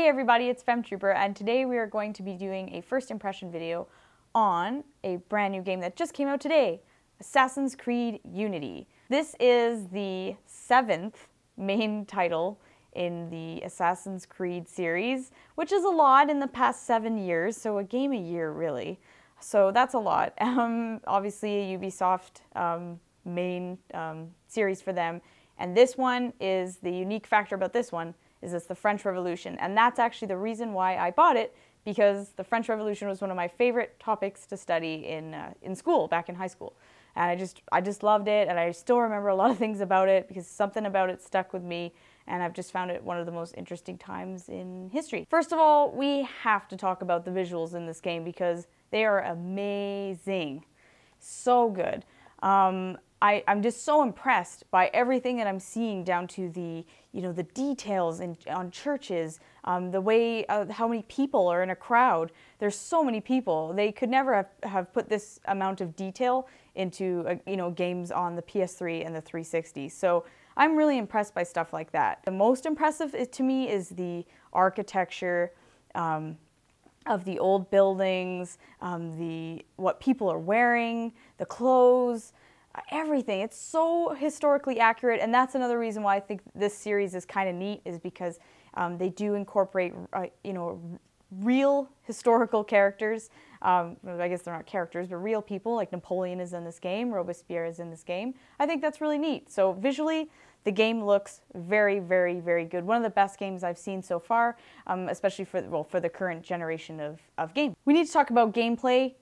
Hey everybody, it's Femtrooper, and today we are going to be doing a first impression video on a brand new game that just came out today, Assassin's Creed Unity. This is the 7th main title in the Assassin's Creed series, which is a lot in the past 7 years, so a game a year really. So that's a lot. Obviously a Ubisoft main series for them, and this one is, the unique factor about this one is it's the French Revolution, and that's actually the reason why I bought it, because the French Revolution was one of my favorite topics to study in school, back in high school. And I just loved it, and I still remember a lot of things about it because something about it stuck with me, and I've just found it one of the most interesting times in history. First of all, we have to talk about the visuals in this game because they are amazing. So good. I'm just so impressed by everything that I'm seeing, down to the, the details on churches, the way, how many people are in a crowd. There's so many people. They could never have put this amount of detail into, games on the PS3 and the 360. So I'm really impressed by stuff like that. The most impressive to me is the architecture of the old buildings, what people are wearing, the clothes, everything. It's so historically accurate, and that's another reason why I think this series is kind of neat, is because they do incorporate, real historical characters. I guess they're not characters, but real people, like Napoleon is in this game, Robespierre is in this game. I think that's really neat. So visually, the game looks very, very, very good. One of the best games I've seen so far, especially for the current generation of game. We need to talk about gameplay.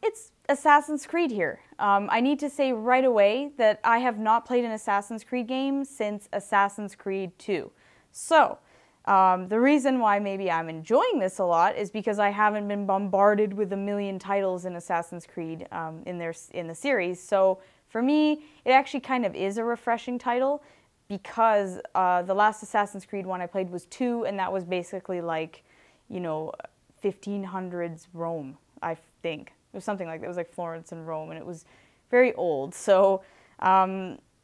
It's Assassin's Creed here. I need to say right away that I have not played an Assassin's Creed game since Assassin's Creed 2. So, the reason why maybe I'm enjoying this a lot is because I haven't been bombarded with a million titles in Assassin's Creed in the series. So for me, it actually kind of is a refreshing title, because the last Assassin's Creed one I played was 2, and that was basically like, 1500s Rome, I think. It was something like that. It was like Florence and Rome, and it was very old. So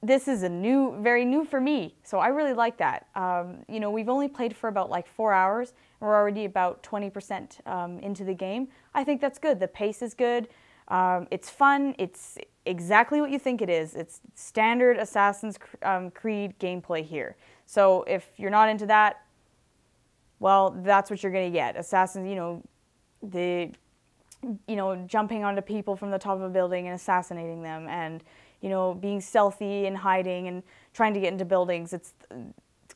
this is very new for me. So I really like that. We've only played for about like 4 hours, and we're already about 20% into the game. I think that's good. The pace is good. It's fun. It's exactly what you think it is. It's standard Assassin's Creed gameplay here. So if you're not into that, well, that's what you're going to get. Assassins, jumping onto people from the top of a building and assassinating them, and, being stealthy and hiding and trying to get into buildings. It's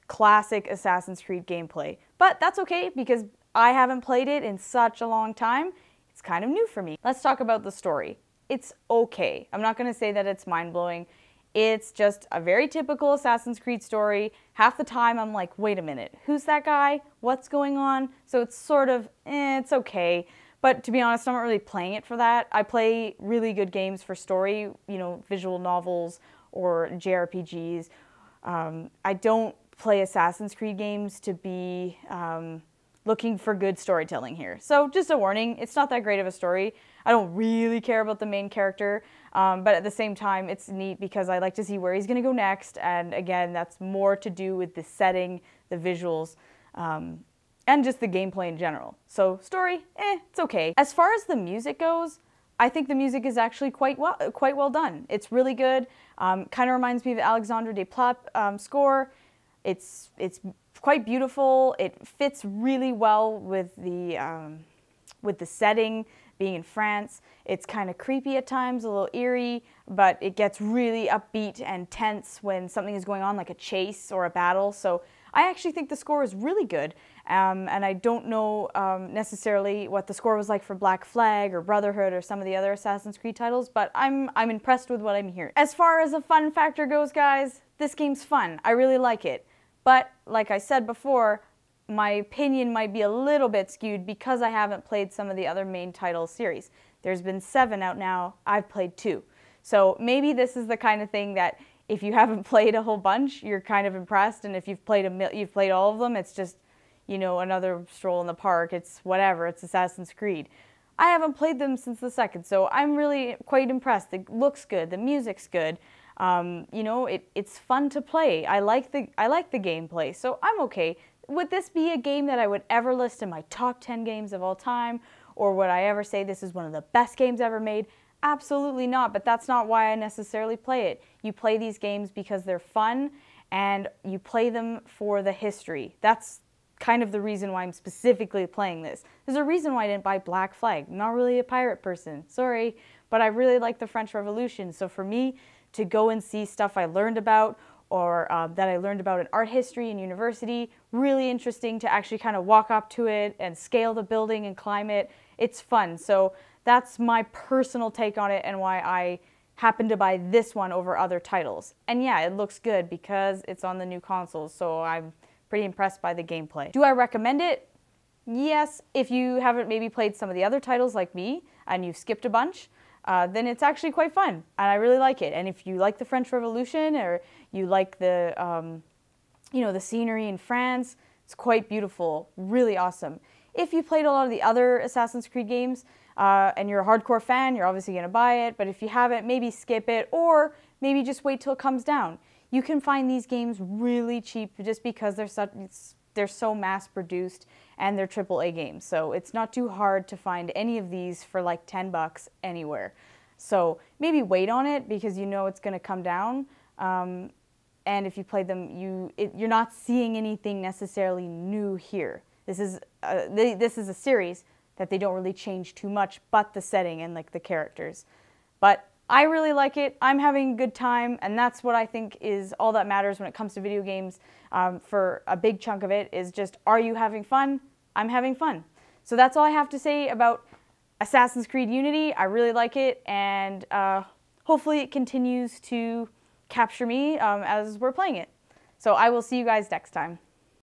classic Assassin's Creed gameplay. But that's okay, because I haven't played it in such a long time. It's kind of new for me. Let's talk about the story. It's okay. I'm not going to say that it's mind-blowing. It's just a very typical Assassin's Creed story. Half the time I'm like, wait a minute, who's that guy? What's going on? So it's sort of, it's okay. But to be honest, I'm not really playing it for that. I play really good games for story, visual novels or JRPGs. I don't play Assassin's Creed games to be looking for good storytelling here. So just a warning, it's not that great of a story. I don't really care about the main character, but at the same time, it's neat because I like to see where he's going to go next. And again, that's more to do with the setting, the visuals, and just the gameplay in general. So story, it's okay. As far as the music goes, I think the music is actually quite well done. It's really good. Kind of reminds me of Alexandre Desplat score. It's quite beautiful. It fits really well with the setting, being in France. It's kind of creepy at times, a little eerie, but it gets really upbeat and tense when something is going on, like a chase or a battle. So I actually think the score is really good, and I don't know necessarily what the score was like for Black Flag or Brotherhood or some of the other Assassin's Creed titles, but I'm impressed with what I'm hearing. As far as a fun factor goes, guys, this game's fun. I really like it. But like I said before, my opinion might be a little bit skewed because I haven't played some of the other main title series. There's been 7 out now, I've played 2. So maybe this is the kind of thing that if you haven't played a whole bunch, you're kind of impressed, and if you've played all of them, it's just, another stroll in the park. It's whatever, it's Assassin's Creed. I haven't played them since the 2nd, so I'm really quite impressed. It looks good, the music's good. It's fun to play. I like the gameplay, so I'm okay. would this be a game that I would ever list in my top 10 games of all time? Or would I ever say this is one of the best games ever made? Absolutely not, but that's not why I necessarily play it. You play these games because they're fun and you play them for the history. That's kind of the reason why I'm specifically playing this. There's a reason why I didn't buy Black Flag. I'm not really a pirate person, sorry, but I really like the French Revolution. So for me to go and see stuff I learned about or that I learned about in art history in university, really interesting to actually kind of walk up to it and scale the building and climb it. It's fun. So that's my personal take on it and why I happened to buy this one over other titles. And yeah, it looks good because it's on the new consoles, so I'm pretty impressed by the gameplay. Do I recommend it? Yes, if you haven't maybe played some of the other titles like me and you've skipped a bunch, then it's actually quite fun and I really like it. And if you like the French Revolution or you like the, you know, the scenery in France, it's quite beautiful, really awesome. If you played a lot of the other Assassin's Creed games and you're a hardcore fan, you're obviously going to buy it, but if you haven't, maybe skip it or maybe just wait till it comes down. You can find these games really cheap just because they're so mass-produced and they're AAA games. So it's not too hard to find any of these for like 10 bucks anywhere. So maybe wait on it because you know it's going to come down. And if you play them, you're not seeing anything necessarily new here. This is a series that they don't really change too much, but the setting and like the characters. But I really like it. I'm having a good time, and that's what I think is all that matters when it comes to video games. For a big chunk of it is just, are you having fun? I'm having fun. So that's all I have to say about Assassin's Creed Unity. I really like it, and hopefully it continues to capture me as we're playing it. So I will see you guys next time.